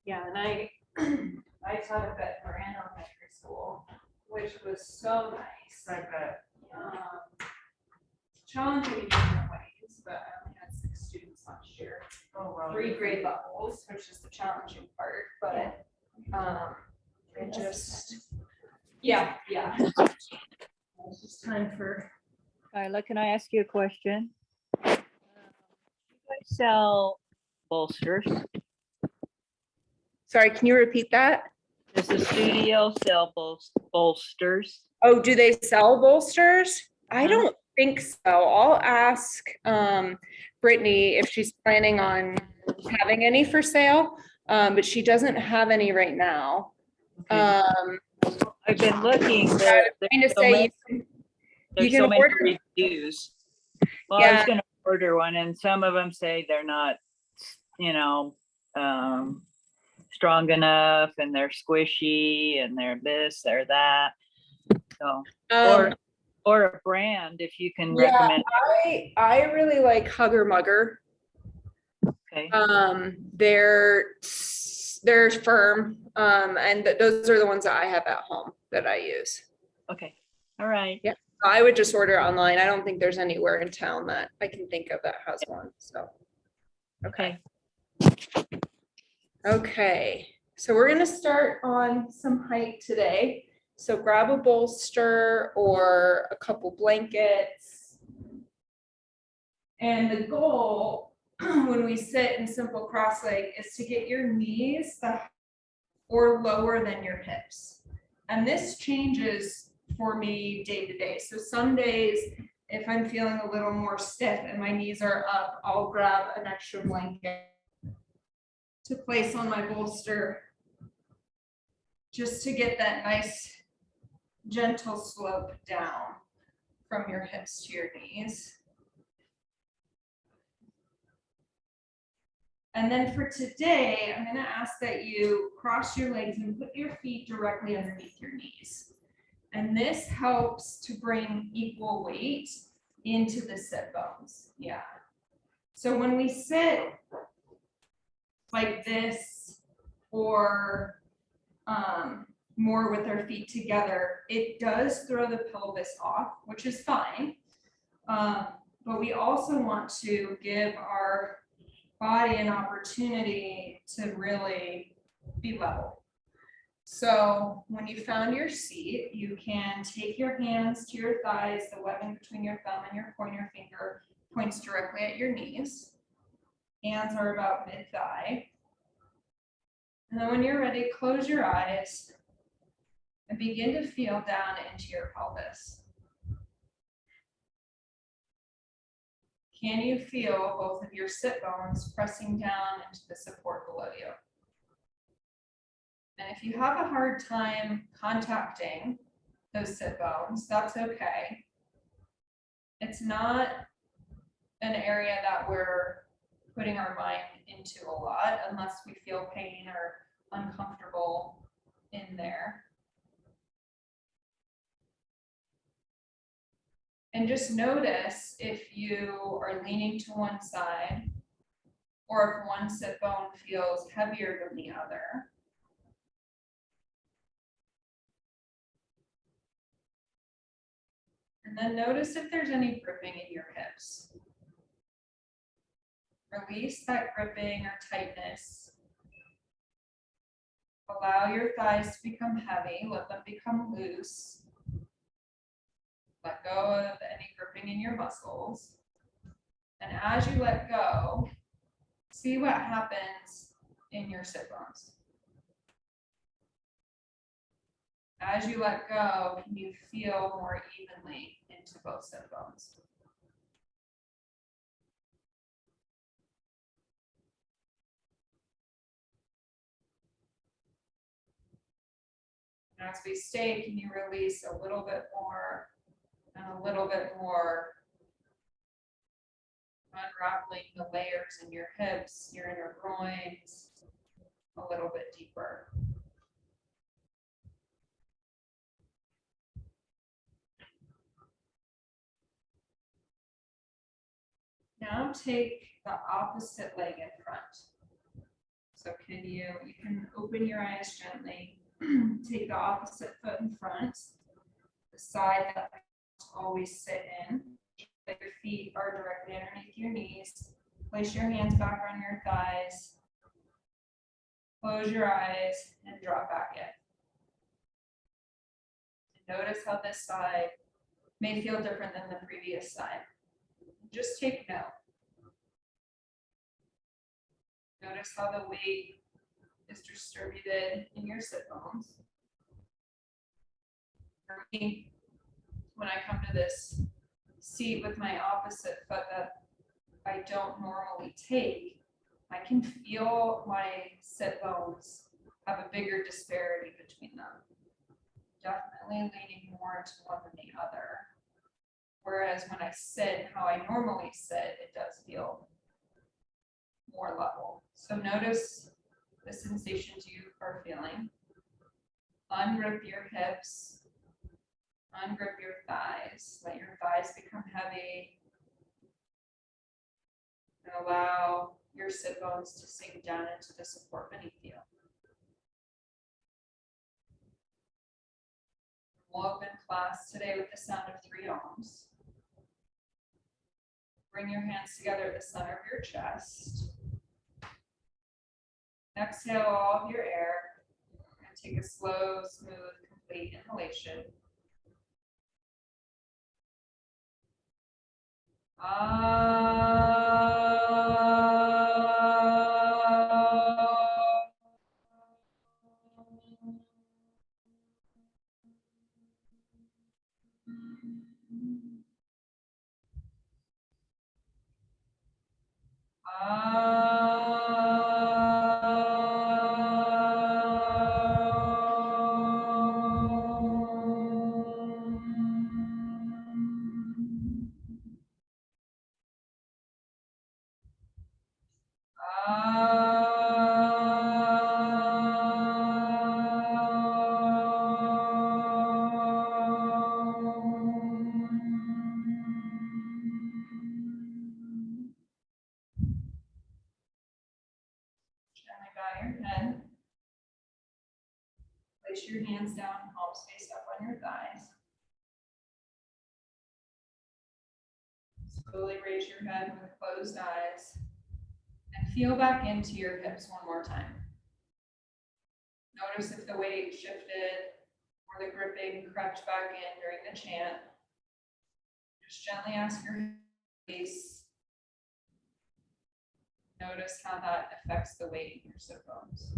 Yeah, and I I taught up at Moran Elementary School, which was so nice. I bet. Challenging in different ways, but I only had 6 students last year. Oh, wow. 3 grade levels, which is the challenging part, but it just, yeah. It's just time for. Kyla, can I ask you a question? You guys sell bolsters? Sorry, can you repeat that? Does the studio sell bolsters? Oh, do they sell bolsters? I No. don't think so. I'll ask Brittany if she's planning on having any for sale, but she doesn't have any right now. Okay. Um, I've been looking. I There's was trying to so say many, you there's can so many order- reviews. Well, I was Yeah. gonna order one, and some of them say they're not, strong enough, and they're squishy, and they're this, they're that. So, or a brand, if you can yeah, recommend. I really like Hugger Mugger. Okay, They're firm, and those are the ones that I have at home that I use. okay, all right. Yeah. I would just order online. I don't think there's anywhere in town that I can think of that has one, so. Okay. Okay, so we're gonna start on some height today. So grab a bolster or a couple blankets. And the goal, when we sit in simple cross leg, is to get your knees or lower than your hips. And this changes for me day to day. So some days, if I'm feeling a little more stiff and my knees are up, I'll grab an extra blanket to place on my bolster, just to get that nice gentle slope down from your hips to your knees. And then for today, I'm gonna ask that you cross your legs and put your feet directly underneath your knees. And this helps to bring equal weight into the sit bones. Yeah. So when we sit like this, or more with our feet together, it does throw the pelvis off, which is fine. But we also want to give our body an opportunity to really be level. So when you found your seat, you can take your hands to your thighs, the webbing between your thumb and your pointer finger points directly at your knees. Hands are about mid-thigh. And then when you're ready, close your eyes and begin to feel down into your pelvis. Can you feel both of your sit bones pressing down into the support below you? And if you have a hard time contacting those sit bones, that's okay. It's not an area that we're putting our mind into a lot unless we feel pain or uncomfortable in there. And just notice if you are leaning to one side or if one sit bone feels heavier than the other. And then notice if there's any gripping in your hips. Release that gripping or tightness. Allow your thighs to become heavy, let them become loose. Let go of any gripping in your muscles. And as you let go, see what happens in your sit bones. As you let go, can you feel more evenly into both sit bones? And as we stay, can you release a little bit more and a little bit more, unraveling the layers in your hips, your inner groins, a little bit deeper. Now take the opposite leg in front. So you can open your eyes gently, take the opposite foot in front, the side that you always sit in, that your feet are directly underneath your knees. Place your hands back on your thighs, close your eyes, and drop back in. And notice how this side may feel different than the previous side. Just take note. Notice how the weight is distributed in your sit bones. For me, when I come to this seat with my opposite foot that I don't normally take, I can feel my sit bones have a bigger disparity between them. Definitely leaning more to one than the other. Whereas when I sit how I normally sit, it does feel more level. So notice the sensations you are feeling. Ungrip your hips, ungrip your thighs, let your thighs become heavy, and allow your sit bones to sink down into the support beneath you. We'll open class today with the sound of 3 ohms. Bring your hands together at the center of your chest. Exhale all of your air and take a slow, smooth, complete inhalation. Gently bow your head. Place your hands down, palms face up on your thighs. Slowly raise your head with closed eyes and feel back into your hips one more time. Notice if the weight shifted or the gripping crept back in during the chant. Just gently ask your face. Notice how that affects the weight in your sit bones.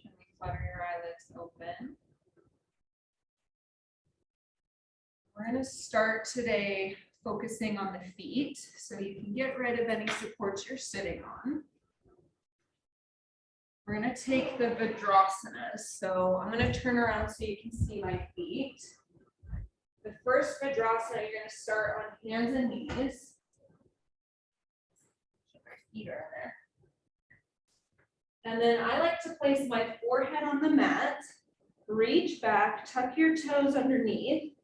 Gently flutter your eyelids open. We're going to start today focusing on the feet, so you can get rid of any supports you're sitting on. We're going to take the Vajrasanas. So I'm going to turn around so you can see my feet. The first Vajrasana, you're going to start on hands and knees. My feet are in there. And then I like to place my forehead on the mat, reach back, tuck your toes underneath,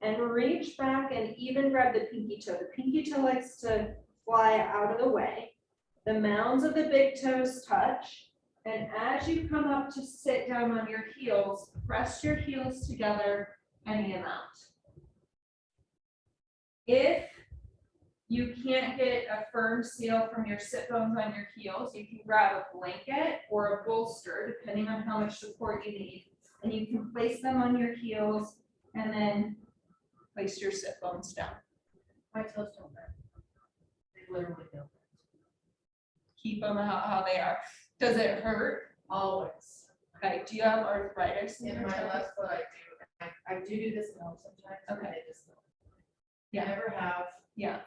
and reach back and even grab the pinky toe. The pinky toe likes to fly out of the way. The mounds of the big toes touch. And as you come up to sit down on your heels, press your heels together any amount. If you can't get a firm seal from your sit bones on your heels, you can grab a blanket or a bolster, depending on how much support you need. And you can place them on your heels and then place your sit bones down. My toes don't hurt. They literally don't. Keep them how they are. Does it hurt? Always. Okay, do you have arthritis in In your my toes? left foot, I do this now sometimes. Okay. I just don't. Yeah. Never have, Yeah,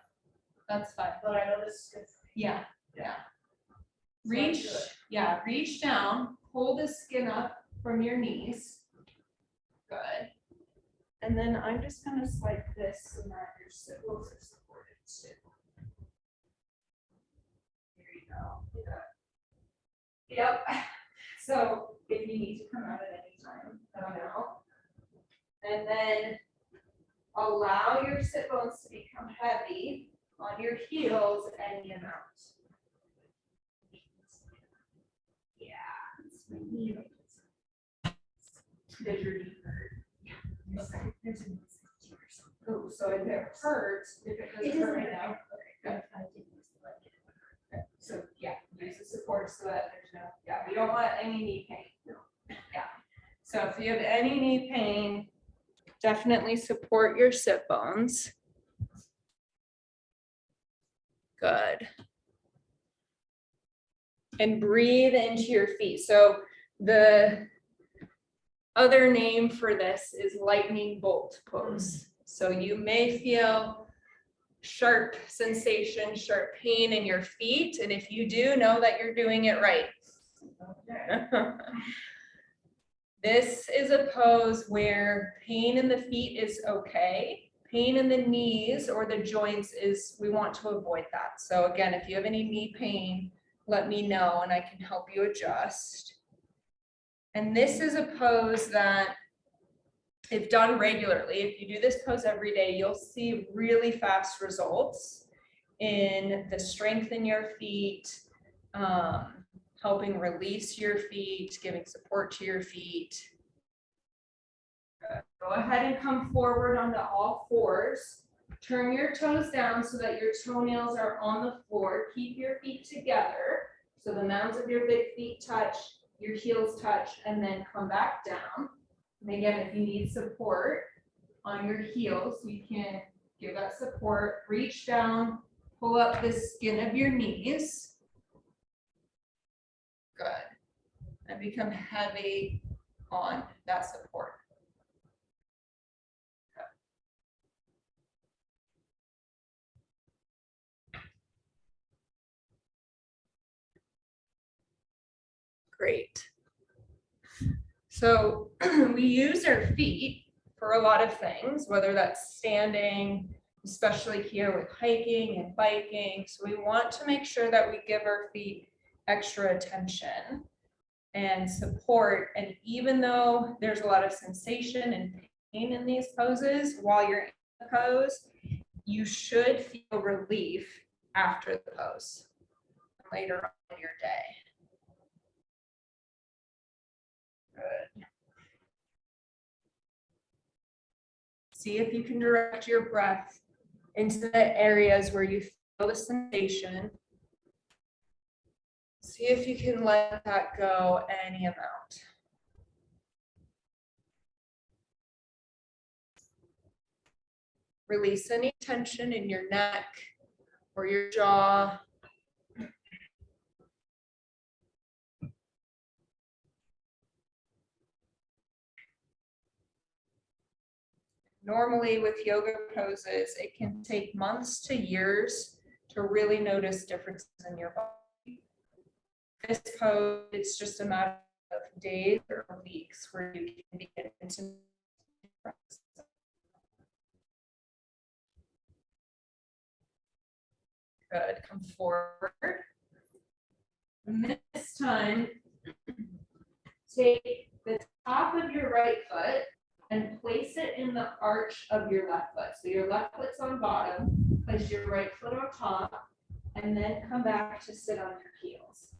that's fine. but I know this is good for me. Yeah. So I Reach, do it. yeah, reach down, pull the skin up from your knees. Good. And then I'm just gonna swipe this so that your sit bones are supported too. Here you go. Yep. So if you need to come out at any time, come out. And then allow your sit bones to become heavy. on your heels any amount. Yeah, it's my knee. Does your knee hurt? Yeah. Okay. There's a knee here or something. Oh, so if it hurts, if it doesn't hurt right now. Okay, good. Okay, so yeah, use the support so that there's no, yeah, we don't want any knee pain. Yeah. So if you have any knee pain, definitely support your sit bones. Good. And breathe into your feet. So the other name for this is lightning bolt pose. So you may feel sharp sensation, sharp pain in your feet. And if you do, know that you're doing it right. This is a pose where pain in the feet is okay. Pain in the knees or the joints is, we want to avoid that. So again, if you have any knee pain, let me know and I can help you adjust. And this is a pose that if done regularly, if you do this pose every day, you'll see really fast results in the strength in your feet, helping release your feet, giving support to your feet. Good. Go ahead and come forward onto all fours. Turn your toes down so that your toenails are on the floor. Keep your feet together. So the mounds of your big feet touch, your heels touch, and then come back down. And again, if you need support on your heels, you can give that support. Reach down, pull up the skin of your knees. Good. And become heavy on that support. Great. So we use our feet for a lot of things, whether that's standing, especially here with hiking and biking. So we want to make sure that we give our feet extra attention and support. And even though there's a lot of sensation and pain in these poses, while you're in the pose, you should feel relief after the pose later on in your day. Good. See if you can direct your breath into the areas where you feel the sensation. See if you can let that go any amount. Release any tension in your neck or your jaw. Normally with yoga poses, it can take months to years to really notice differences in your body. This pose, it's just a matter of days or weeks where you can begin to good. Come forward. And this time, take the top of your right foot and place it in the arch of your left foot. So your left foot's on bottom, place your right foot on top, and then come back to sit on your heels.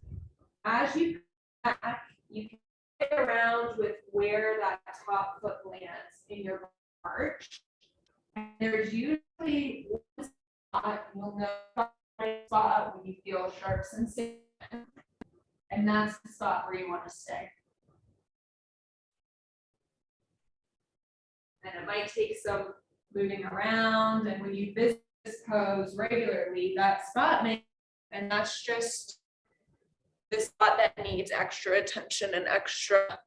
As you come back, you can play around with where that top foot lands in your arch. And there's usually one spot, you'll know the spot when you feel a sharp sensation, and that's the spot where you want to stay. And it might take some moving around, and when you visit this pose regularly, that spot may, and that's just the spot that needs extra attention and extra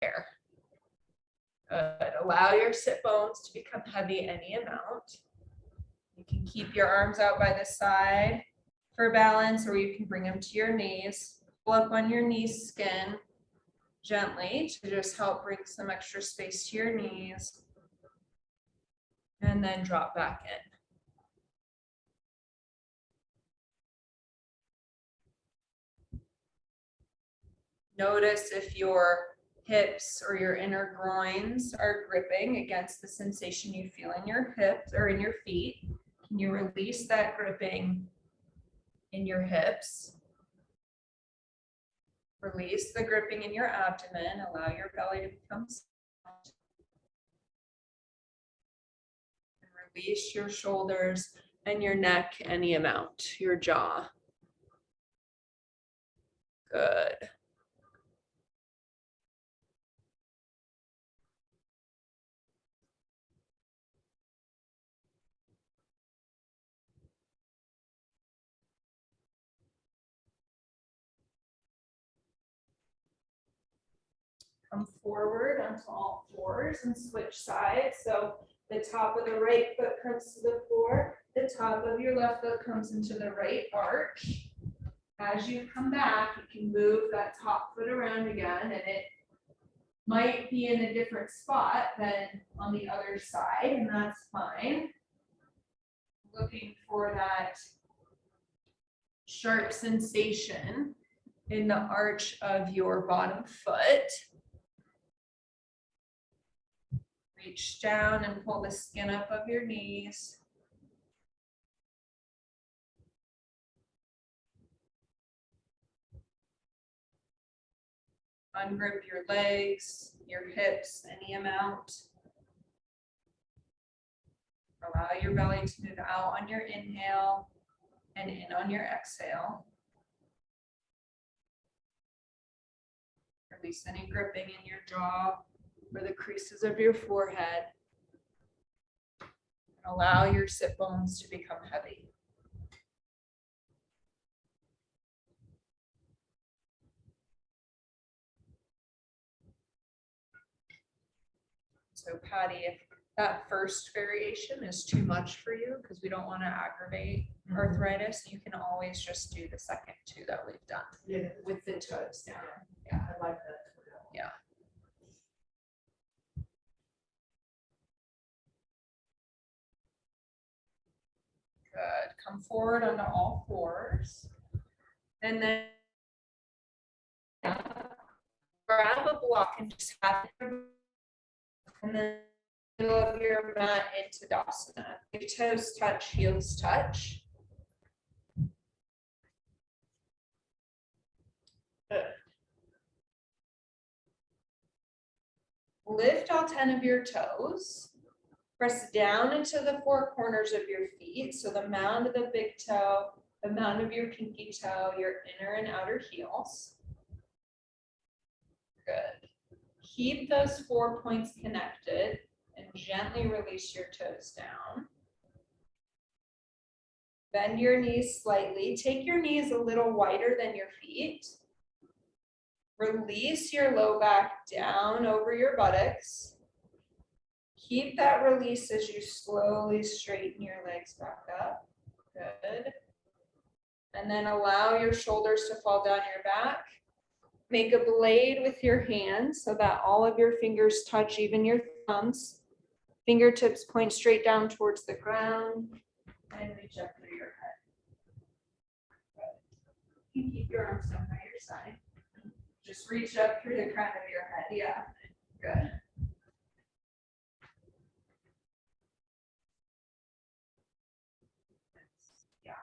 care. Good. Allow your sit bones to become heavy any amount. You can keep your arms out by the side for balance, or you can bring them to your knees. Pull up on your knee skin gently to just help bring some extra space to your knees. And then drop back in. Notice if your hips or your inner groins are gripping against the sensation you feel in your hips or in your feet. Can you release that gripping in your hips? Release the gripping in your abdomen. Allow your belly to become soft. And release your shoulders and your neck any amount, your jaw. Good. Come forward onto all fours and switch sides. So the top of the right foot comes to the floor. The top of your left foot comes into the right arch. As you come back, you can move that top foot around again, and it might be in a different spot than on the other side, and that's fine. Looking for that sharp sensation in the arch of your bottom foot. Reach down and pull the skin up of your knees. Ungrip your legs, your hips, any amount. Allow your belly to move out on your inhale and in on your exhale. Release any gripping in your jaw or the creases of your forehead. Allow your sit bones to become heavy. So Patty, if that first variation is too much for you, because we don't want to aggravate arthritis, you can always just do the second two that we've done. Yeah, With the toes down. yeah, I like that. Yeah. Good. Come forward onto all fours. And then grab a block and just have it. And then middle of your mat into Tadasana. Your toes touch, heels touch. Good. Lift all 10 of your toes. Press down into the four corners of your feet. So the mound of the big toe, the mound of your pinky toe, your inner and outer heels. Good. Keep those 4 points connected and gently release your toes down. Bend your knees slightly. Take your knees a little wider than your feet. Release your low back down over your buttocks. Keep that release as you slowly straighten your legs back up. Good. And then allow your shoulders to fall down your back. Make a blade with your hands so that all of your fingers touch, even your thumbs. Fingertips point straight down towards the ground and reach up through your head. Good. You can keep your arms down by your side. Just reach up through the crown of your head. Yeah, good. Yeah.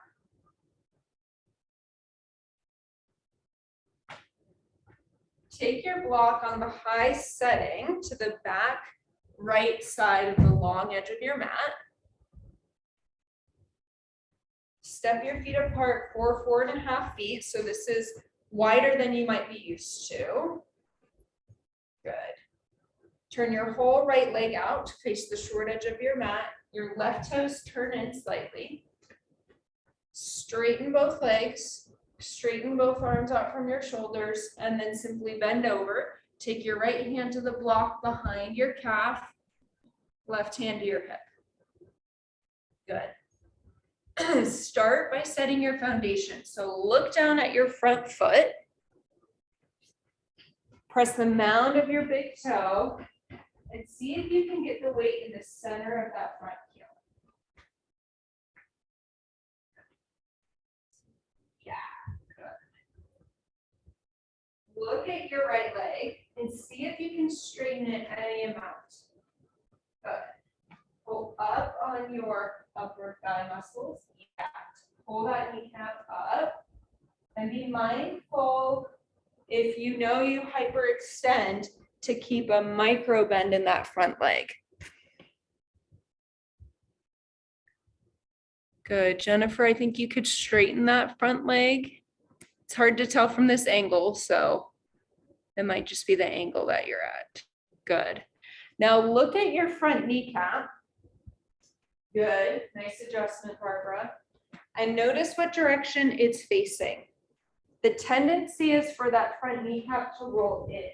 Take your block on the high setting to the back right side of the long edge of your mat. Step your feet apart 4.5 feet. So this is wider than you might be used to. Good. Turn your whole right leg out to face the short edge of your mat. Your left toes turn in slightly. Straighten both legs. Straighten both arms out from your shoulders and then simply bend over. Take your right hand to the block behind your calf. Left hand to your hip. Good. Start by setting your foundation. So look down at your front foot. Press the mound of your big toe and see if you can get the weight in the center of that front heel. Yeah, good. Look at your right leg and see if you can straighten it any amount. Good. Pull up on on your upper thigh muscles. Yeah. Pull that kneecap up and be mindful if you know you hyperextend to keep a micro bend in that front leg. Good, Jennifer, I think you could straighten that front leg. It's hard to tell from this angle, so it might just be the angle that you're at. Good. Now look at your front kneecap. Good, nice adjustment, Barbara. And notice what direction it's facing. The tendency is for that front kneecap to roll in.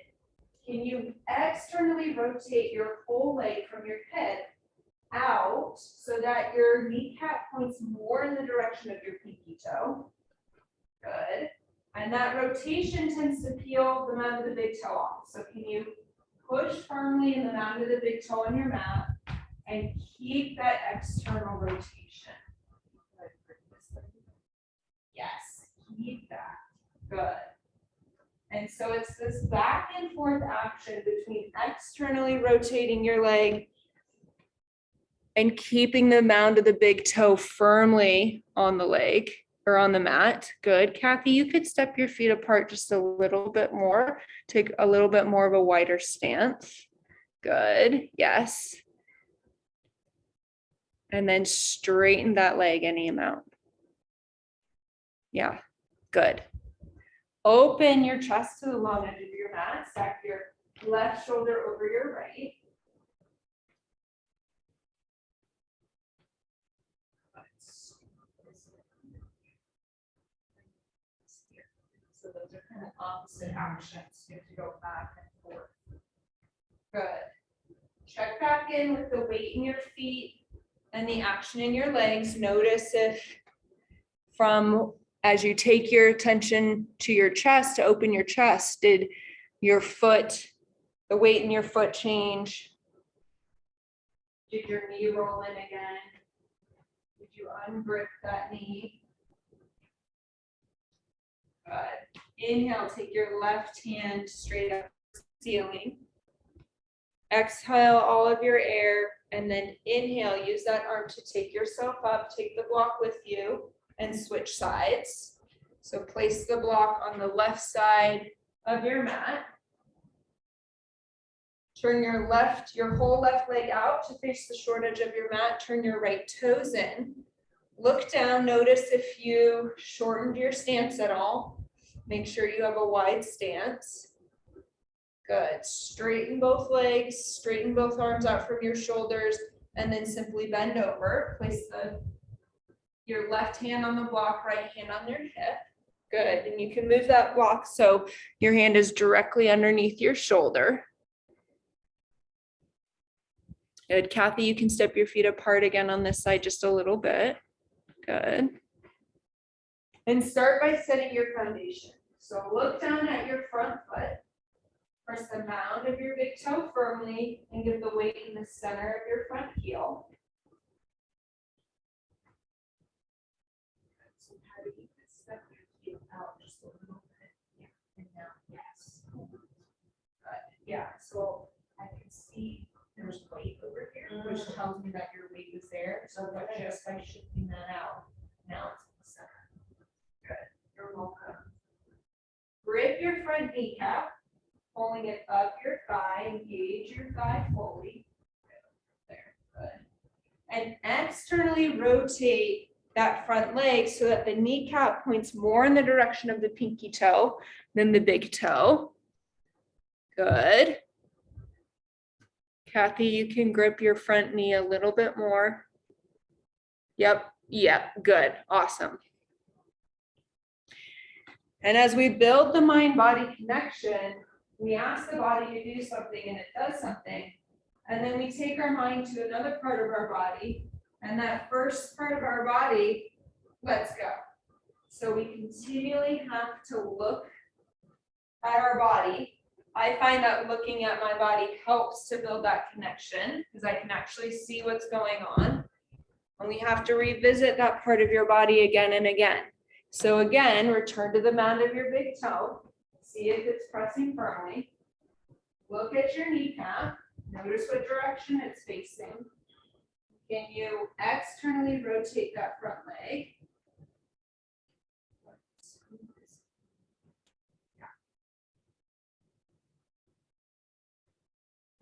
Can you externally rotate your whole leg from your head out so that your kneecap points more in the direction of your pinky toe? Good. And that rotation tends to peel the mound of the big toe off. So can you push firmly in the mound of the big toe on your mat and keep that external rotation? Yes, keep that. Good. And so it's this back and forth action between externally rotating your leg and keeping the mound of the big toe firmly on the leg or on the mat. Good. Kathy, you could step your feet apart just a little bit more, take a little bit more of a wider stance. Good. Yes. And then straighten that leg any amount. Yeah. Good. Open your chest to the long edge of your mat. Stack your left shoulder over your right. So those are kind of opposite actions. You have to go back and forth. Good. Check back in with the weight in your feet and the action in your legs. Notice if as you take your attention to your chest, to open your chest, did your foot, the weight in your foot change? Did your knee roll in again? Did you ungrip that knee? Good. Inhale, take your left hand straight up to the ceiling. Exhale all of your air, and then inhale, use that arm to take yourself up, take the block with you, and switch sides. So place the block on the left side of your mat. Turn your whole left leg out to face the short edge of your mat. Turn your right toes in. Look down, notice if you shortened your stance at all. Make sure you have a wide stance. Good. Straighten both legs, straighten both arms out from your shoulders, and then simply bend over. Place your left hand on the block, right hand on your hip. Good. And you can move that block so your hand is directly underneath your shoulder. Good. Kathy, you can step your feet apart again on this side just a little bit. Good. And start by setting your foundation. So look down at your front foot. Press the mound of your big toe firmly and get the weight in the center of your front heel. So how do you step your heel out just a little bit? Yeah, and now, yes. Good. Yeah, so I can see there's weight over here, which tells me that your weight is there. So just by shifting that out, now it's in the center. Good. You're welcome. Grip your front kneecap. Pulling it up your thigh, engage your thigh fully. There, good. And externally rotate that front leg so that the kneecap points more in the direction of the pinky toe than the big toe. Good. Kathy, you can grip your front knee a little bit more. Yep, good, awesome. And as we build the mind-body connection, we ask the body to do something and it does something. And then we take our mind to another part of our body, and that first part of our body lets go. So we continually have to look at our body. I find that looking at my body helps to build that connection because I can actually see what's going on. And we have to revisit that part of your body again and again. So again, return to the mound of your big toe. See if it's pressing firmly. Look at your kneecap. Notice what direction it's facing. Can you externally rotate that front leg?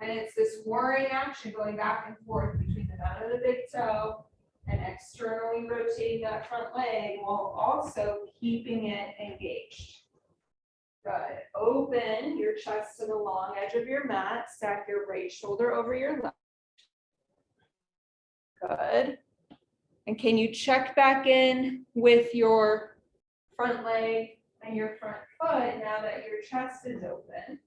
And it's this whirring action going back and forth between the nut of the big toe and externally rotating that front leg while also keeping it engaged. Good. Open your chest to the long edge of your mat. Stack your right shoulder over your left. Good. And can you check back in with your front leg and your front foot now that your chest is open?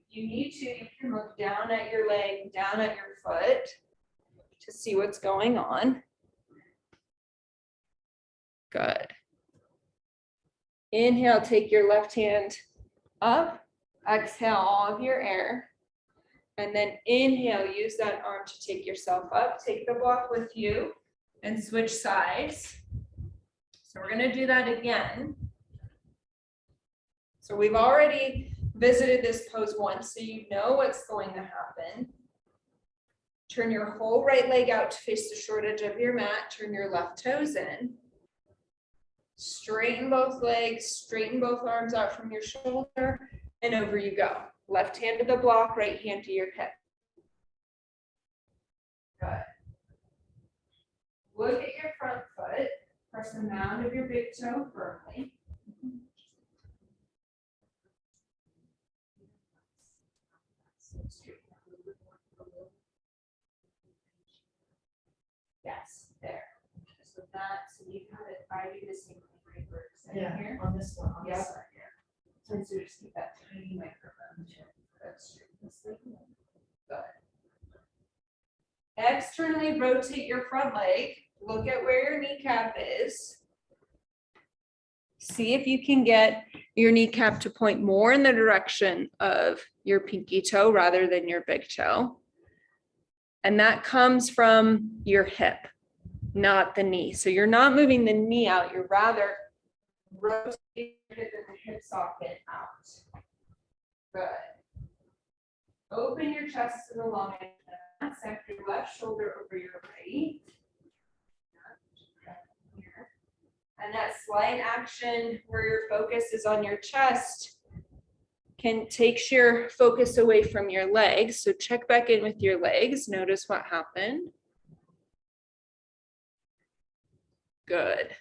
If you need to, you can look down at your leg, down at your foot to see what's going on. Good. Inhale, take your left hand up. Exhale all of your air. And then inhale, use that arm to take yourself up. Take the block with you and switch sides. So we're going to do that again. So we've already visited this pose once, so you know what's going to happen. Turn your whole right leg out to face the short edge of your mat. Turn your left toes in. Straighten both legs, straighten both arms out from your shoulder, and over you go. Left hand to the block, right hand to your hip. Good. Look at your front foot. Press the mound of your big toe firmly. Yes, there. Just with that, so you have it, I do the same thing Yeah, here. on this one. On this Yep. side, yeah. So just keep that tiny microphone. That's true. Good. Externally rotate your front leg. Look at where your kneecap is. See if you can get your kneecap to point more in the direction of your pinky toe rather than your big toe. And that comes from your hip, not the knee. So you're not moving the knee out, you're rather rotating the hip socket out. Good. Open your chest to the long edge. Stack your left shoulder over your right. And that slight action where your focus is on your chest takes your focus away from your legs. So check back in with your legs. Notice what happened. Good.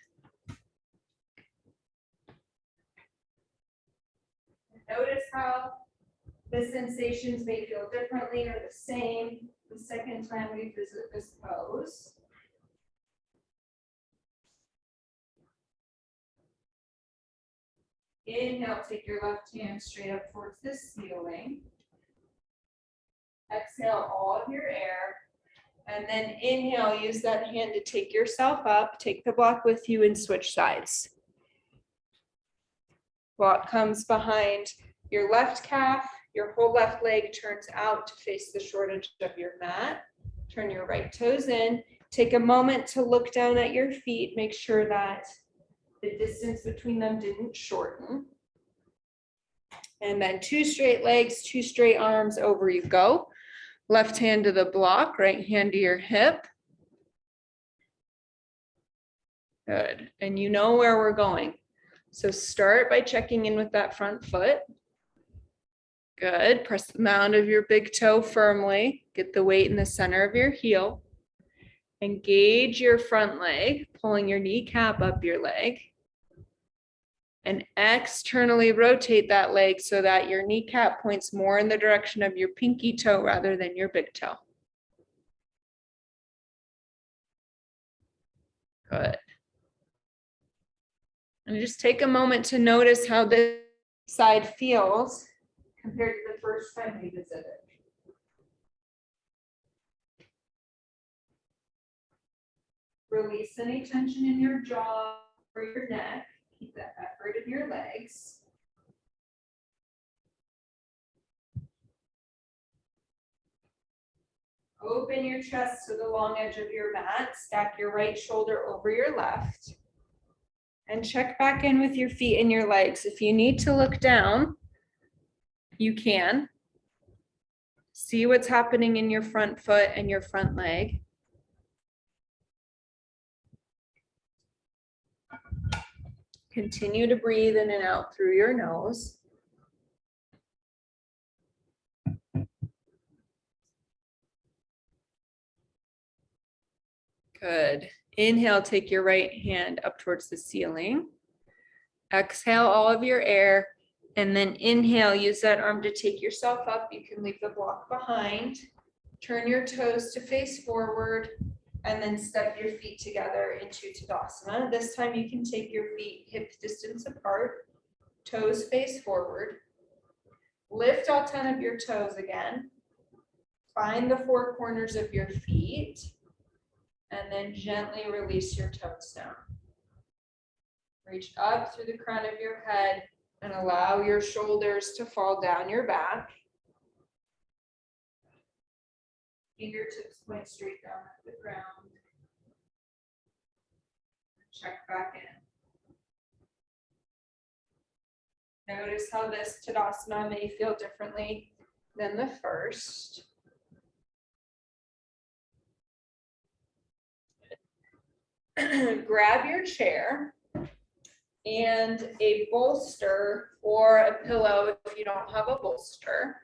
Notice how the sensations may feel differently or the same the second time we visit this pose. Inhale, take your left hand straight up towards the ceiling. Exhale all of your air. And then inhale, use that hand to take yourself up, take the block with you and switch sides. Block comes behind your left calf, your whole left leg turns out to face the short edge of your mat. Turn your right toes in. Take a moment to look down at your feet, make sure that the distance between them didn't shorten. And then 2 straight legs, 2 straight arms, over you go. Left hand to the block, right hand to your hip. Good, and you know where we're going. So start by checking in with that front foot. Good, press the mound of your big toe firmly. Get the weight in the center of your heel. Engage your front leg, pulling your kneecap up your leg. And externally rotate that leg so that your kneecap points more in the direction of your pinky toe rather than your big toe. Good. And just take a moment to notice how this side feels compared to the first time we visited. Release any tension in your jaw or your neck. Keep that effort in your legs. Open your chest to the long edge of your mat. Stack your right shoulder over your left. And check back in with your feet and your legs. If you need to look down, you can. See what's happening in your front foot and your front leg. Continue to breathe in and out through your nose. Good. Inhale, take your right hand up towards the ceiling. Exhale all of your air, and then inhale, use that arm to take yourself up. You can leave the block behind. Turn your toes to face forward, and then step your feet together into Tadasana. This time you can take your feet hip distance apart, toes face forward. Lift all 10 of your toes again. Find the four corners of your feet, and then gently release your toes down. Reach up through the crown of your head and allow your shoulders to fall down your back. Fingertips point straight down at the ground. Check back in. Notice how this Tadasana may feel differently than the first. Grab your chair and a bolster or a pillow if you don't have a bolster.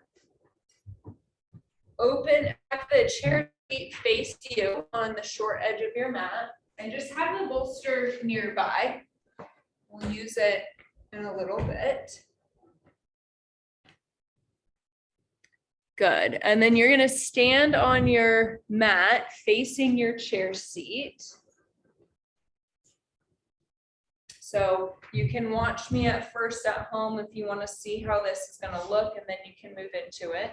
Open up the chair seat, face you on the short edge of your mat, and just have the bolster nearby. We'll use it in a little bit. Good. And then you're going to stand on your mat facing your chair seat. So you can watch me at first at home if you want to see how this is going to look, and then you can move into it.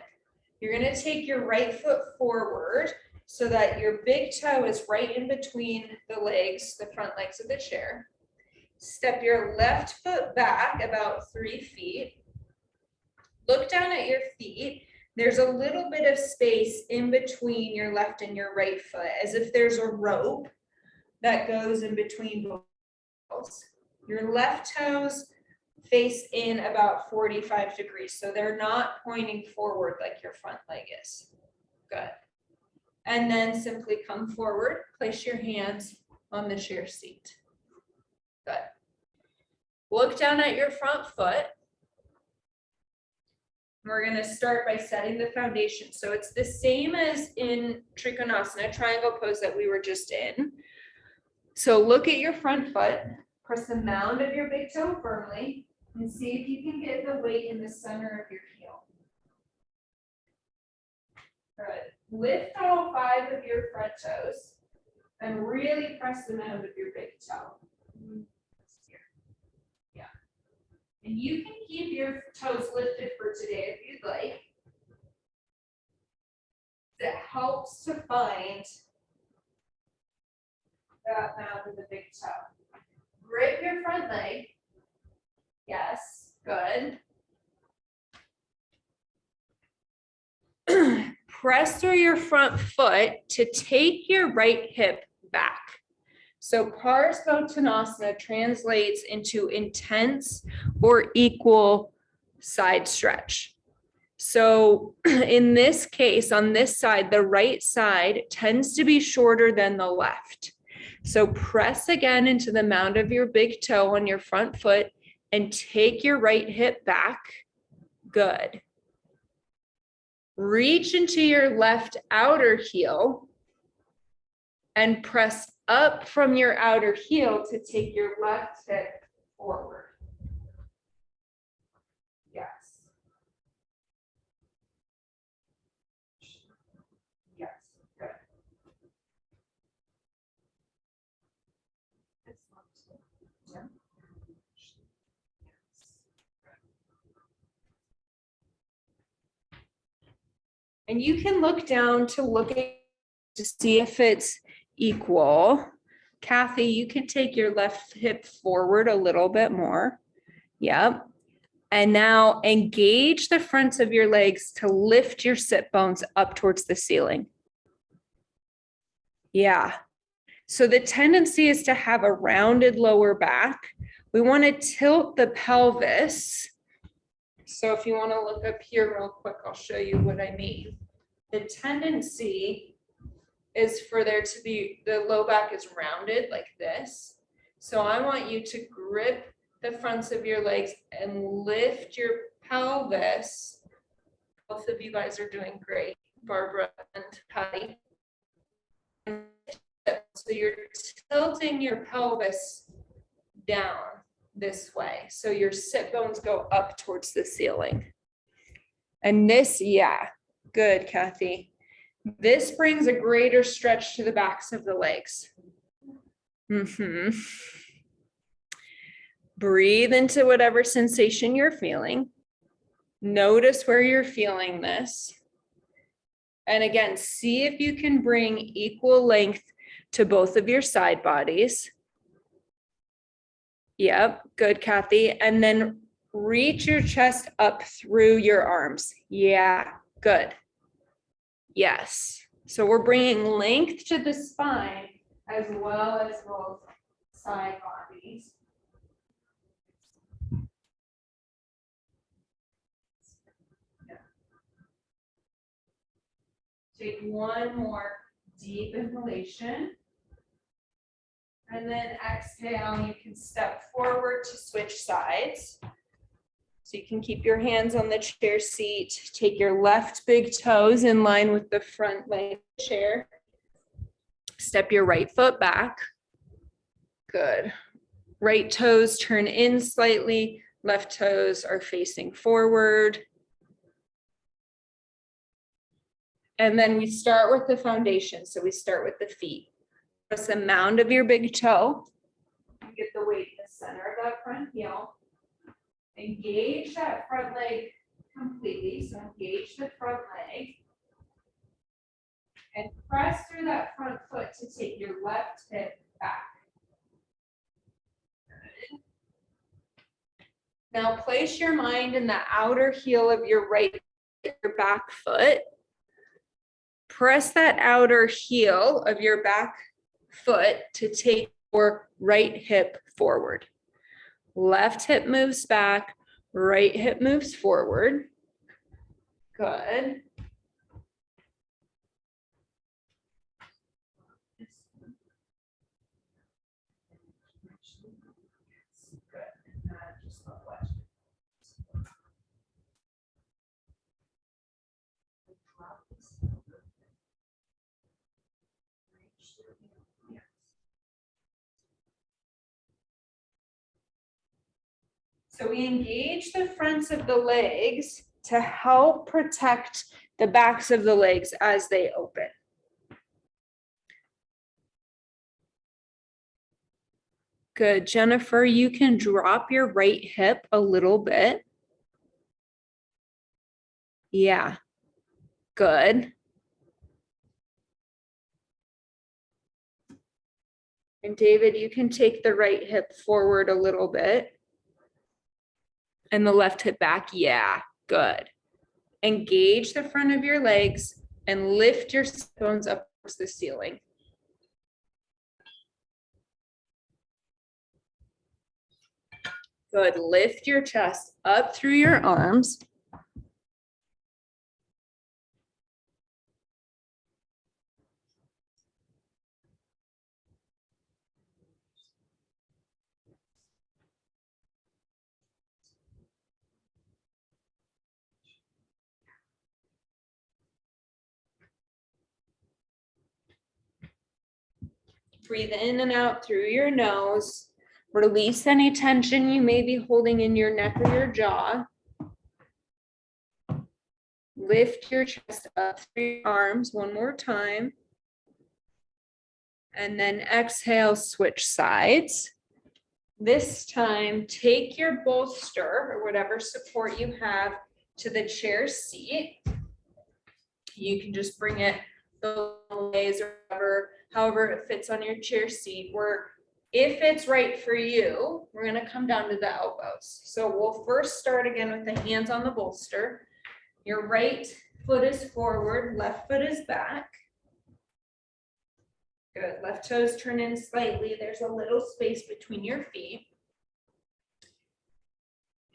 You're going to take your right foot forward so that your big toe is right in between the legs, the front legs of the chair. Step your left foot back about 3 feet. Look down at your feet. There's a little bit of space in between your left and your right foot, as if there's a rope that goes in between both toes. Your left toes face in about 45 degrees, so they're not pointing forward like your front leg is. Good. And then simply come forward, place your hands on the chair seat. Good. Look down at your front foot. We're going to start by setting the foundation. So it's the same as in Trikonasana, triangle pose that we were just in. So look at your front foot. Press the mound of your big toe firmly and see if you can get the weight in the center of your heel. Good. Lift all 5 of your front toes and really press the mound of your big toe. Here. Yeah. And you can keep your toes lifted for today if you'd like. That helps to find that mound of the big toe. Grip your front leg. Yes, good. Press through your front foot to take your right hip back. So Parsvottanasana translates into intense or equal side stretch. So in this case, on this side, the right side tends to be shorter than the left. So press again into the mound of your big toe on your front foot and take your right hip back. Good. Reach into your left outer heel and press up from your outer heel to take your left hip forward. Yes. Yes, good. And you can look down to see if it's equal. Kathy, you can take your left hip forward a little bit more. Yep. And now engage the fronts of your legs to lift your sit bones up towards the ceiling. Yeah. So the tendency is to have a rounded lower back. We want to tilt the pelvis. So if you want to look up here real quick, I'll show you what I mean. The tendency is for there to be, the low back is rounded like this. So I want you to grip the fronts of your legs and lift your pelvis. Both of you guys are doing great, Barbara and Patty. So you're tilting your pelvis down this way. So your sit bones go up towards the ceiling. And this, yeah, good, Kathy. This brings a greater stretch to the backs of the legs. Breathe into whatever sensation you're feeling. Notice where you're feeling this. And again, see if you can bring equal length to both of your side bodies. Yep, good, Kathy. And then reach your chest up through your arms. Yeah, good. Yes. So we're bringing length to the spine as well as both side bodies. Take one more deep inhalation. And then exhale, you can step forward to switch sides. So you can keep your hands on the chair seat. Take your left big toes in line with the front leg of the chair. Step your right foot back. Good. Right toes turn in slightly. Left toes are facing forward. And then we start with the foundation. So we start with the feet. Press the mound of your big toe. Get the weight in the center of that front heel. Engage that front leg completely. So engage the front leg. And press through that front foot to take your left hip back. Good. Now place your mind in the outer heel of your your back foot. Press that outer heel of your back foot to take your right hip forward. Left hip moves back, right hip moves forward. Good. So we engage the fronts of the legs to help protect the backs of the legs as they open. Good, Jennifer, you can drop your right hip a little bit. Yeah, good. And David, you can take the right hip forward a little bit. And the left hip back, yeah, good. Engage the front of your legs and lift your bones up towards the ceiling. Good, lift your chest up through your arms. Breathe in and out through your nose. Release any tension you may be holding in your neck or your jaw. Lift your chest up through your arms one more time. And then exhale, switch sides. This time, take your bolster or whatever support you have to the chair seat. You can just bring it the ways or however it fits on your chair seat. If it's right for you, we're going to come down to the elbows. So we'll first start again with the hands on the bolster. Your right foot is forward, left foot is back. Good. Left toes turn in slightly. There's a little space between your feet.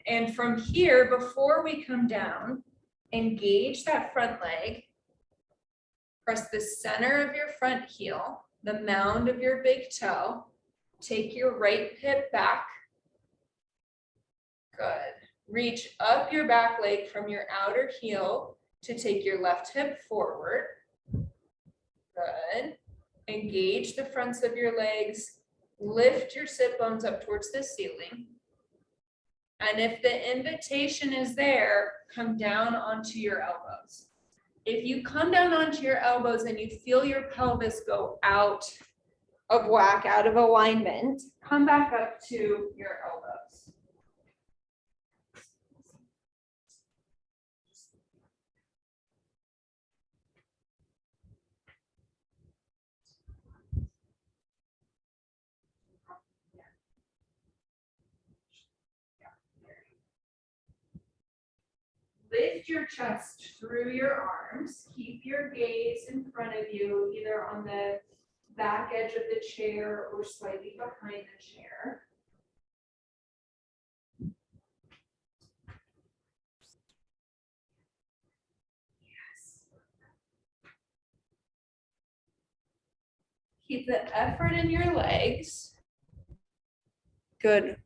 And from here, before we come down, engage that front leg. Press the center of your front heel, the mound of your big toe. Take your right hip back. Good. Reach up your back leg from your outer heel to take your left hip forward. Good. Engage the fronts of your legs. Lift your sit bones up towards the ceiling. And if the invitation is there, come down onto your elbows. If you come down onto your elbows and you feel your pelvis go out of whack, out of alignment, come back up to your elbows. Lift your chest through your arms. Keep your gaze in front of you, either on the back edge of the chair or slightly behind the chair. Yes. Keep the effort in your legs. Good.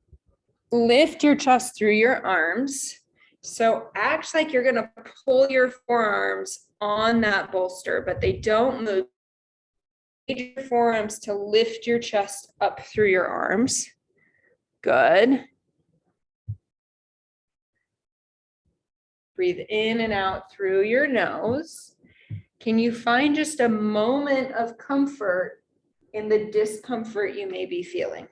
Lift your chest through your arms. So act like you're gonna pull your forearms on that bolster, but they don't move. Use your forearms to lift your chest up through your arms. Good. Breathe in and out through your nose. Can you find just a moment of comfort in the discomfort you may be feeling?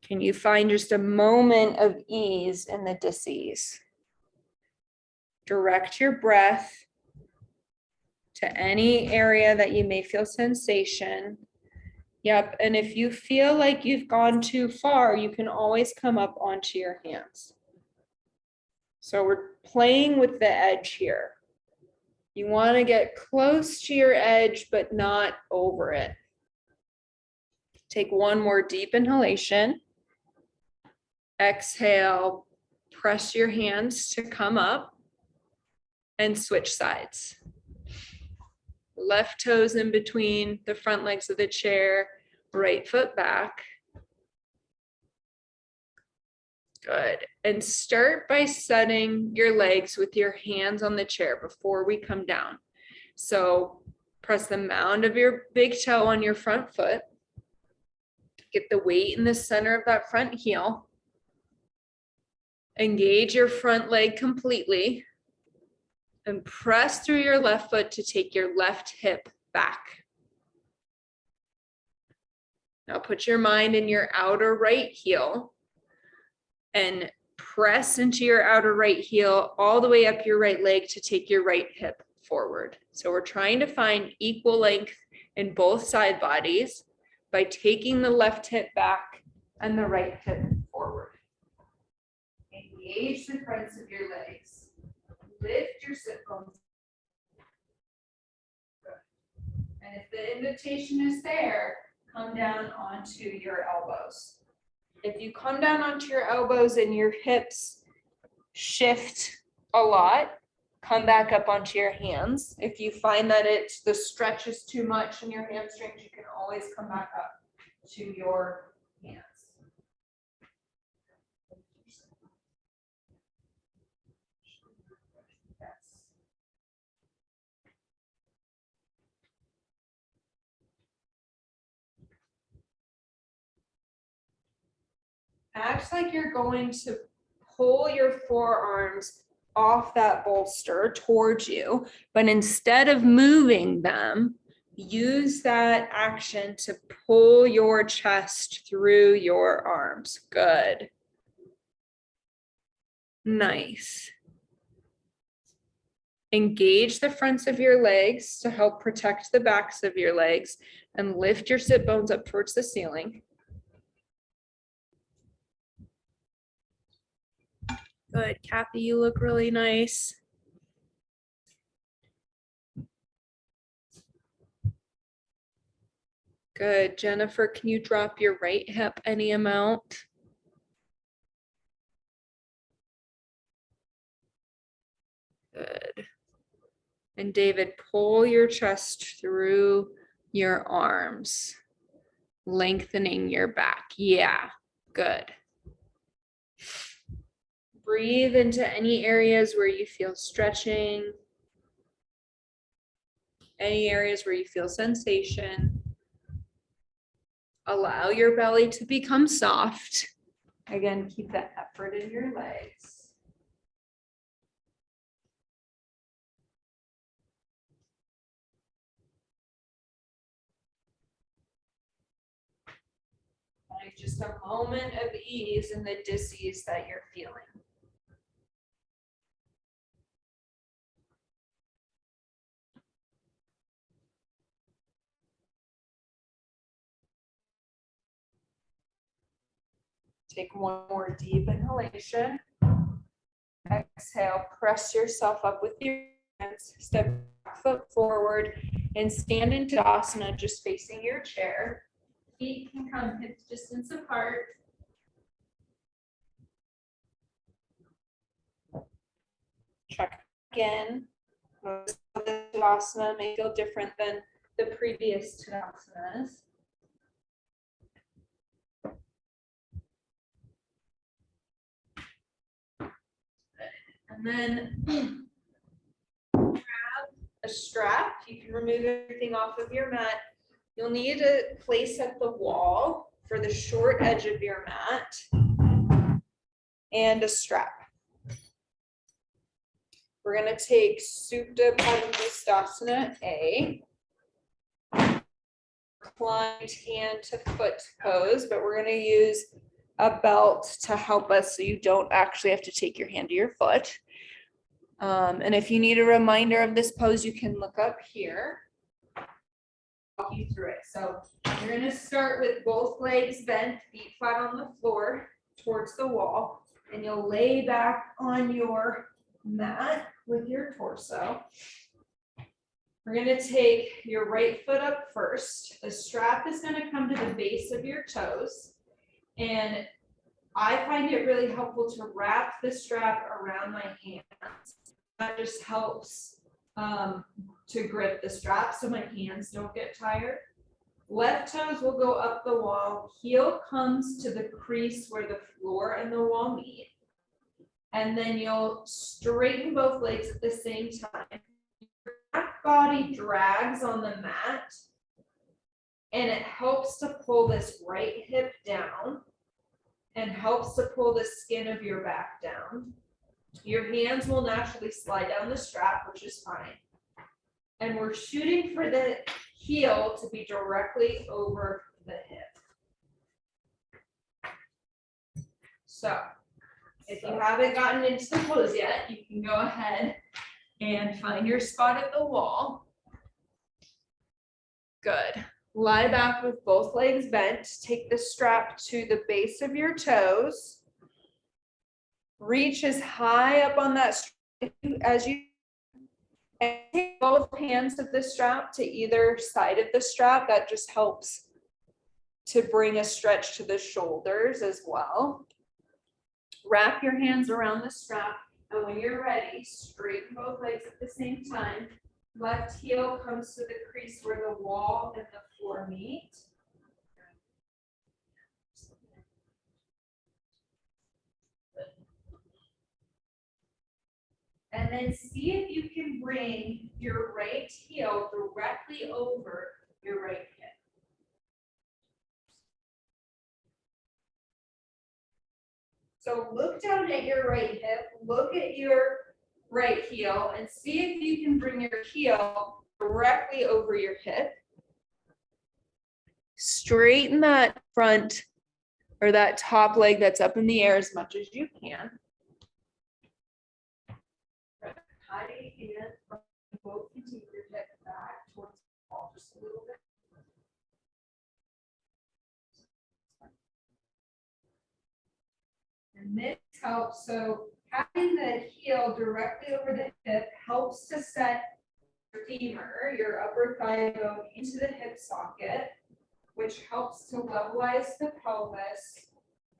Can you find just a moment of ease in the dis-ease? Direct your breath to any area that you may feel sensation. Yep, and if you feel like you've gone too far, you can always come up onto your hands. So we're playing with the edge here. You want to get close to your edge, but not over it. Take one more deep inhalation. Exhale, press your hands to come up and switch sides. Left toes in between the front legs of the chair, right foot back. Good. And start by setting your legs with your hands on the chair before we come down. So press the mound of your big toe on your front foot. Get the weight in the center of that front heel. Engage your front leg completely and press through your left foot to take your left hip back. Now put your mind in your outer right heel and press into your outer right heel all the way up your right leg to take your right hip forward. So we're trying to find equal length in both side bodies by taking the left hip back and the right hip forward. Engage the fronts of your legs. Lift your sit bones. Good. And if the invitation is there, come down onto your elbows. If you come down onto your elbows and your hips shift a lot, come back up onto your hands. If you find that the stretch is too much in your hamstrings, you can always come back up to your hands. Act like you're going to pull your forearms off that bolster towards you, but instead of moving them, use that action to pull your chest through your arms. Good. Nice. Engage the fronts of your legs to help protect the backs of your legs and lift your sit bones up towards the ceiling. Good, Kathy, you look really nice. Good, Jennifer, can you drop your right hip any amount? Good. And David, pull your chest through your arms. Lengthening your back. Yeah, good. Breathe into any areas where you feel stretching. Any areas where you feel sensation. Allow your belly to become soft. Again, keep that effort in your legs. Find just a moment of ease in the dis-ease that you're feeling. Take one more deep inhalation. Exhale, press yourself up with your hands, step back foot forward and stand in Tadasana, just facing your chair. Feet can come hip distance apart. Check again. Notice how the Tadasana may feel different than the previous Tadasanas. And then grab a strap. You can remove everything off of your mat. You'll need a place at the wall for the short edge of your mat and a strap. We're going to take Supta Padangusthasana A. Reclined hand to foot pose, but we're going to use a belt to help us so you don't actually have to take your hand to your foot. And if you need a reminder of this pose, you can look up here. Walk you through it. So you're going to start with both legs bent, feet flat on the floor towards the wall, and you'll lay back on your mat with your torso. We're going to take your right foot up first. The strap is going to come to the base of your toes. And I find it really helpful to wrap the strap around my hands. That just helps to grip the strap so my hands don't get tired. Left toes will go up the wall. Heel comes to the crease where the floor and the wall meet. And then you'll straighten both legs at the same time. Your back body drags on the mat. And it helps to pull this right hip down and helps to pull the skin of your back down. Your hands will naturally slide down the strap, which is fine. And we're shooting for the heel to be directly over the hip. So if you haven't gotten into the pose yet, you can go ahead and find your spot at the wall. Good. Lie back with both legs bent. Take the strap to the base of your toes. Reach as high up on that strap as you can. Take both hands of the strap to either side of the strap. That just helps to bring a stretch to the shoulders as well. Wrap your hands around the strap, and when you're ready, straighten both legs at the same time. Left heel comes to the crease where the wall and the floor meet. And then see if you can bring your right heel directly over your right hip. So look down at your right hip, look at your right heel, and see if you can bring your heel directly over your hip. Straighten that front or that top leg that's up in the air as much as you can. Tidy and both continue your hip back towards the wall just a little bit. And this helps. So having the heel directly over the hip helps to set your femur, your upper thigh bone, into the hip socket, which helps to levelize the pelvis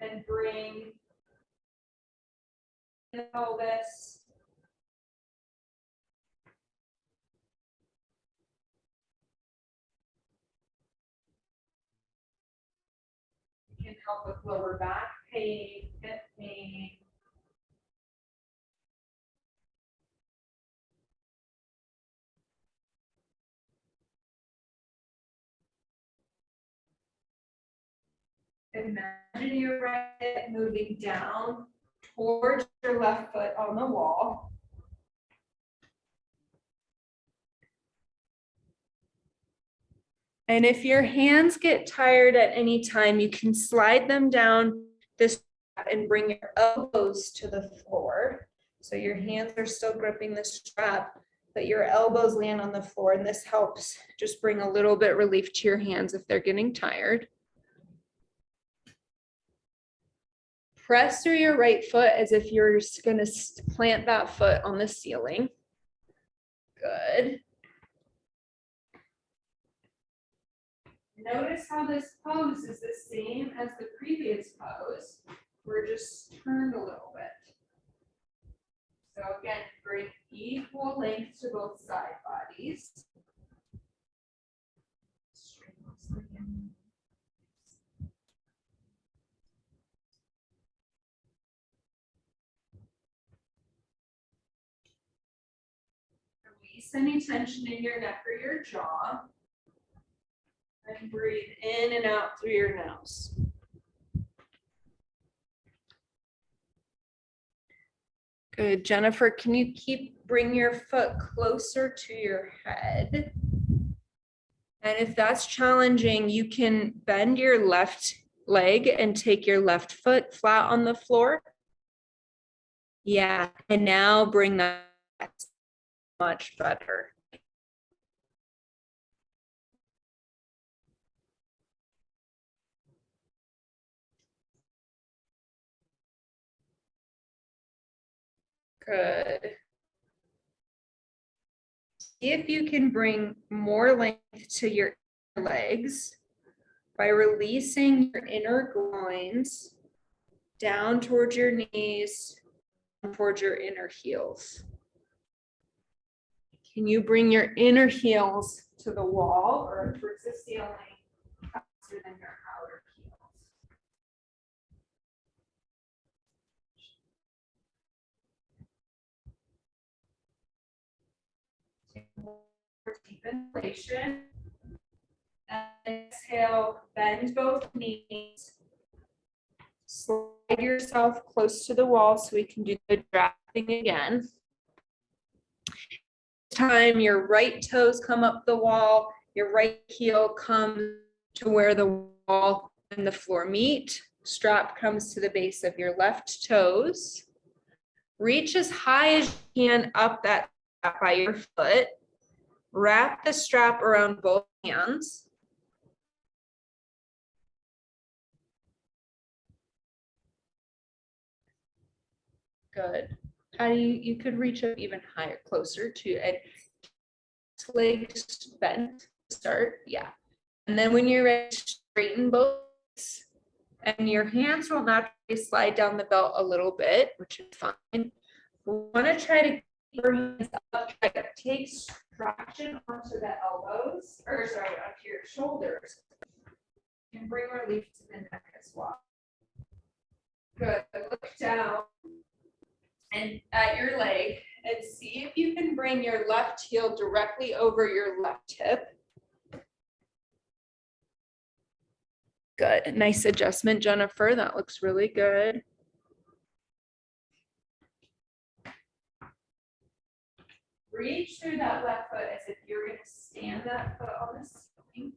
and bring the pelvis help with lower back pain, hip pain. Imagine your right hip moving down towards your left foot on the wall. And if your hands get tired at any time, you can slide them down this and bring your elbows to the floor. So your hands are still gripping the strap, but your elbows land on the floor, and this helps just bring a little bit relief to your hands if they're getting tired. Press through your right foot as if you're just gonna plant that foot on the ceiling. Good. Notice how this pose is the same as the previous pose. We're just turned a little bit. So again, bring equal length to both side bodies. Release any tension in your neck or your jaw. And breathe in and out through your nose. Good, Jennifer, can you bring your foot closer to your head? And if that's challenging, you can bend your left leg and take your left foot flat on the floor. Yeah, and now bring that much better. Good. See if you can bring more length to your legs by releasing your inner groins down towards your knees, towards your inner heels. Can you bring your inner heels to the wall or towards the ceiling faster than your outer heels? Deep inhalation. And exhale, bend both knees. Slide yourself close to the wall so we can do the drafting again. This time your right toes come up the wall, your right heel comes to where the wall and the floor meet. Strap comes to the base of your left toes. Reach as high as you can up that strap by your foot. Wrap the strap around both hands. Good. How do you could reach up even higher, closer to it. Legs bent, start, yeah. And then when you're ready, straighten both legs, and your hands will naturally slide down the belt a little bit, which is fine. We want to try to keep your hands up, try to take traction onto the elbows, or sorry, onto your shoulders, and bring relief to the neck as well. Good. Look down and at your leg and see if you can bring your left heel directly over your left hip. Good. Nice adjustment, Jennifer. That looks really good. Reach through that left foot as if you're going to stand that foot on the ceiling.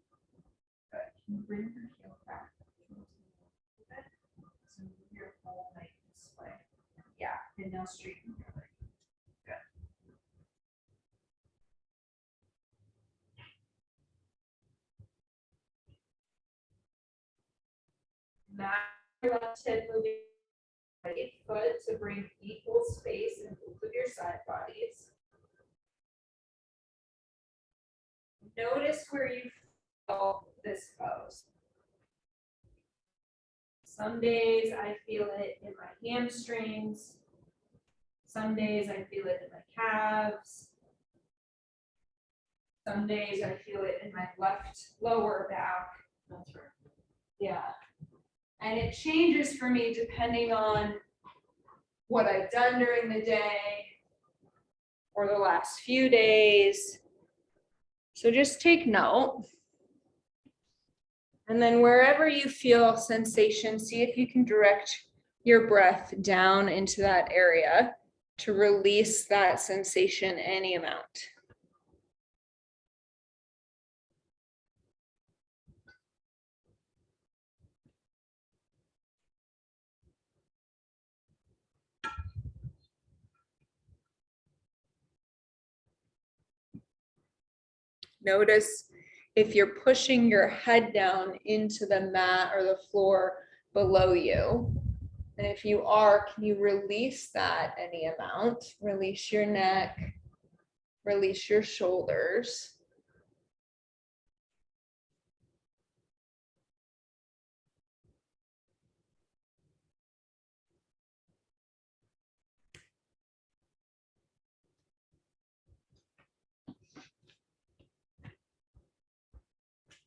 Good. Can you bring your heel back? So move your whole leg this way. Yeah, and now straighten your leg. Good. Now your left hip moving right foot to bring equal space in both of your side bodies. Notice where you feel this pose. Some days I feel it in my hamstrings. Some days I feel it in my calves. Some days I feel it in my left lower back. That's right. Yeah. And it changes for me depending on what I've done during the day or the last few days. So just take note. And then wherever you feel sensation, see if you can direct your breath down into that area to release that sensation any amount. Notice if you're pushing your head down into the mat or the floor below you. And if you are, can you release that any amount? Release your neck, release your shoulders.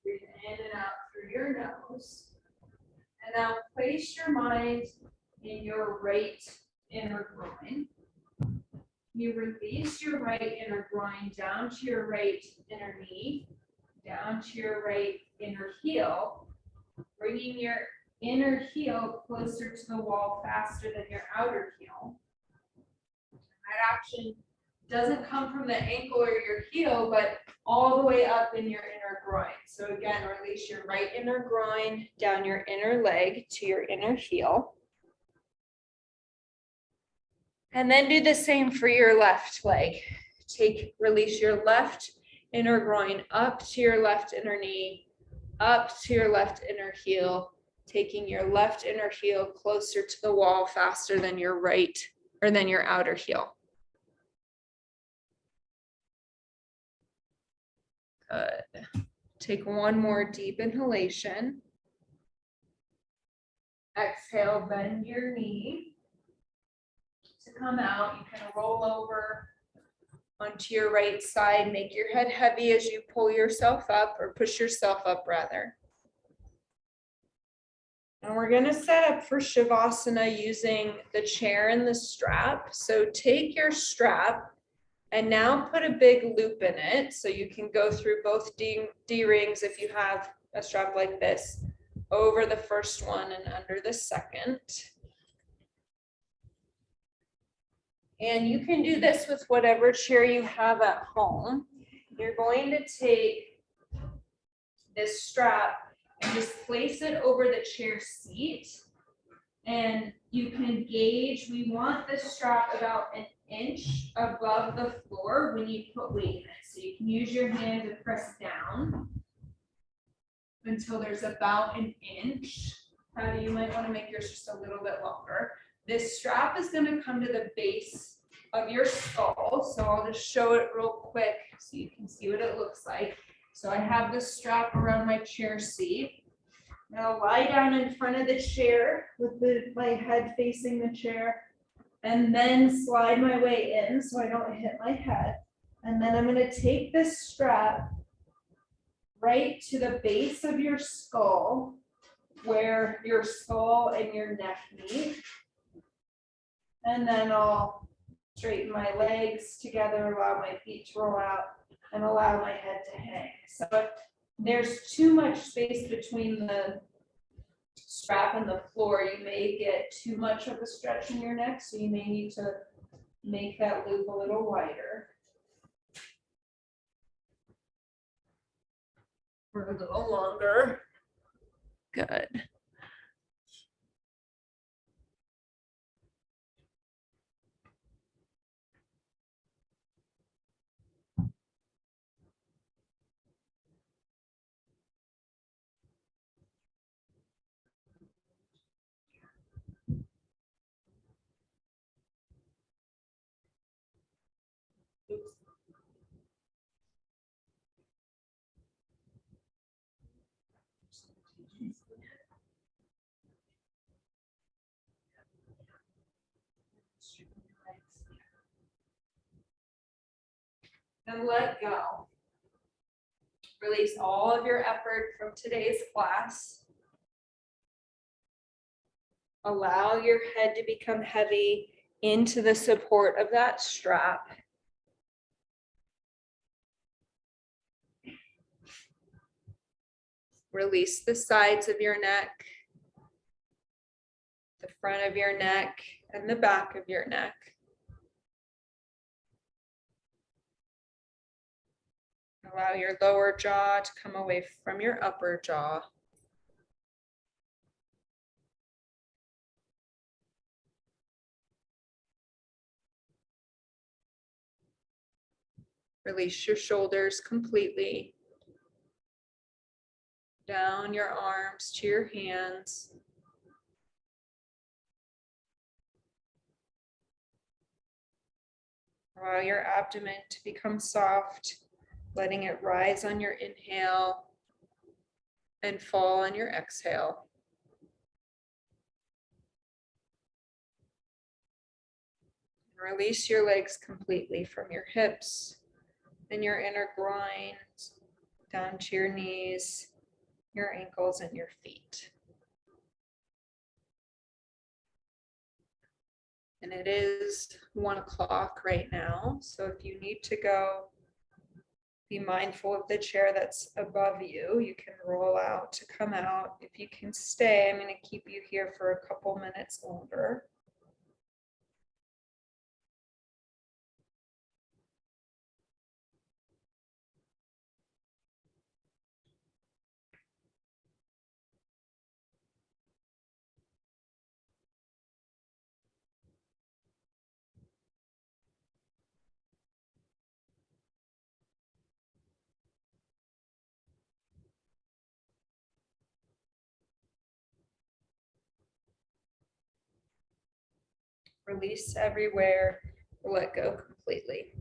Breathe in and out through your nose. And now place your mind in your right inner groin. You release your right inner groin down to your right inner knee, down to your right inner heel, bringing your inner heel closer to the wall faster than your outer heel. That action doesn't come from the ankle or your heel, but all the way up in your inner groin. So again, release your right inner groin down your inner leg to your inner heel. And then do the same for your left leg. Release your left inner groin up to your left inner knee, up to your left inner heel, taking your left inner heel closer to the wall faster than your right or than your outer heel. Good. Take one more deep inhalation. Exhale, bend your knee. To come out, you can roll over onto your right side, make your head heavy as you pull yourself up or push yourself up rather. And we're going to set up for Shavasana using the chair and the strap. So take your strap and now put a big loop in it. So you can go through both D rings if you have a strap like this, over the first one and under the second. And you can do this with whatever chair you have at home. You're going to take this strap and just place it over the chair seat. And you can gauge, we want this strap about an inch above the floor when you put weight in it. So you can use your hand to press down until there's about an inch. You might want to make yours just a little bit longer. This strap is going to come to the base of your skull. So I'll just show it real quick so you can see what it looks like. So I have this strap around my chair seat. Now lie down in front of the chair with my head facing the chair, and then slide my way in so I don't hit my head. And then I'm going to take this strap right to the base of your skull, where your skull and your neck meet. And then I'll straighten my legs together, allow my feet to roll out, and allow my head to hang. So if there's too much space between the strap and the floor, you may get too much of a stretch in your neck, so you may need to make that loop a little wider. Or a little longer. Good. And let go. Release all of your effort from today's class. Allow your head to become heavy into the support of that strap. Release the sides of your neck, the front of your neck, and the back of your neck. Allow your lower jaw to come away from your upper jaw. Release your shoulders completely. Down your arms to your hands. Allow your abdomen to become soft, letting it rise on your inhale and fall on your exhale. Release your legs completely from your hips and your inner groins down to your knees, your ankles, and your feet. And it is 1 o'clock right now, so if you need to go, be mindful of the chair that's above you. You can roll out to come out. If you can stay, I'm going to keep you here for a couple minutes longer. Release everywhere, let go completely.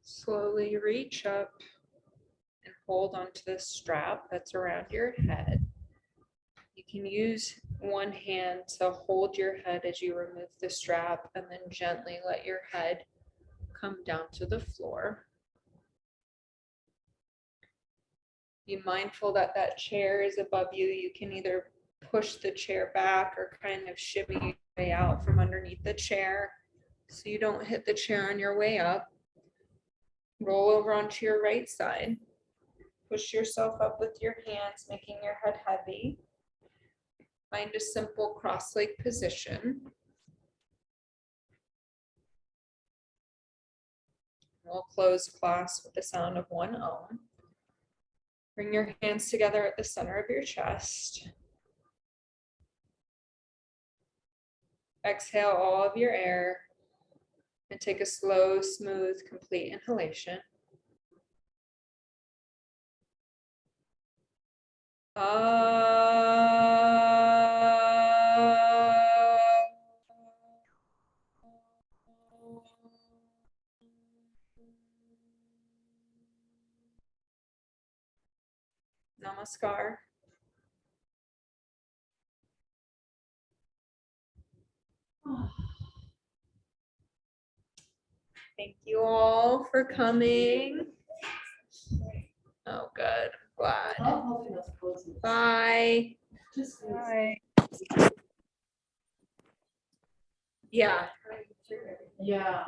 Slowly reach up and hold onto the strap that's around your head. You can use one hand to hold your head as you remove the strap and then gently let your head come down to the floor. Be mindful that that chair is above you. You can either push the chair back or kind of shimmy your way out from underneath the chair so you don't hit the chair on your way up. Roll over onto your right side. Push yourself up with your hands, making your head heavy. Find a simple cross-leg position. We'll close class with the sound of 1 Om. Bring your hands together at the center of your chest. Exhale all of your air and take a slow, smooth, complete inhalation. Namaskar. Thank you all for coming. Oh, good. Glad. I'm helping us close it. Bye. Just. Bye. Yeah. Yeah.